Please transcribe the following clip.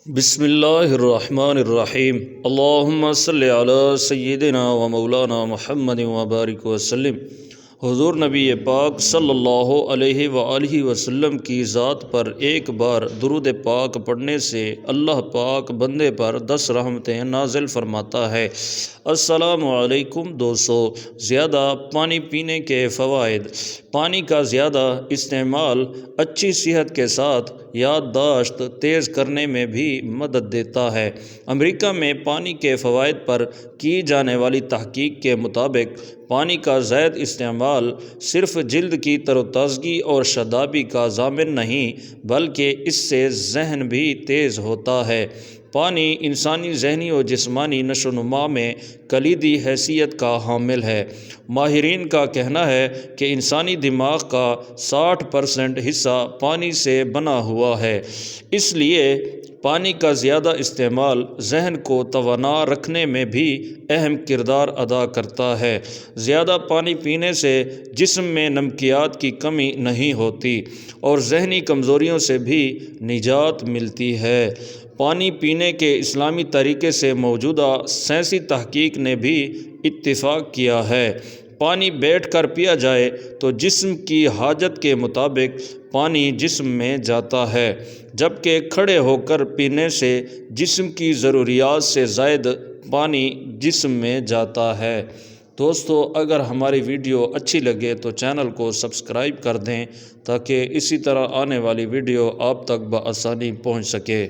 بسم اللہ الرحمن الرحیم اللہم صلی علی سیدنا و مولانا محمد وبارک وسلم۔ حضور نبی پاک صلی اللہ علیہ وآلہ وسلم کی ذات پر ایک بار درود پاک پڑھنے سے اللہ پاک بندے پر 10 رحمتیں نازل فرماتا ہے۔ السلام علیکم دوستو، زیادہ پانی پینے کے فوائد۔ پانی کا زیادہ استعمال اچھی صحت کے ساتھ یادداشت تیز کرنے میں بھی مدد دیتا ہے۔ امریکہ میں پانی کے فوائد پر کی جانے والی تحقیق کے مطابق پانی کا زائد استعمال صرف جلد کی تر و تازگی اور شادابی کا ضامن نہیں بلکہ اس سے ذہن بھی تیز ہوتا ہے۔ پانی انسانی ذہنی و جسمانی نشو و نما میں کلیدی حیثیت کا حامل ہے۔ ماہرین کا کہنا ہے کہ انسانی دماغ کا 60% حصہ پانی سے بنا ہوا ہے، اس لیے پانی کا زیادہ استعمال ذہن کو توانا رکھنے میں بھی اہم کردار ادا کرتا ہے۔ زیادہ پانی پینے سے جسم میں نمکیات کی کمی نہیں ہوتی اور ذہنی کمزوریوں سے بھی نجات ملتی ہے۔ پانی پینے کے اسلامی طریقے سے موجودہ سائنسی تحقیق نے بھی اتفاق کیا ہے۔ پانی بیٹھ کر پیا جائے تو جسم کی حاجت کے مطابق پانی جسم میں جاتا ہے، جبکہ کھڑے ہو کر پینے سے جسم کی ضروریات سے زائد پانی جسم میں جاتا ہے۔ دوستو، اگر ہماری ویڈیو اچھی لگے تو چینل کو سبسکرائب کر دیں تاکہ اسی طرح آنے والی ویڈیو آپ تک بآسانی پہنچ سکے۔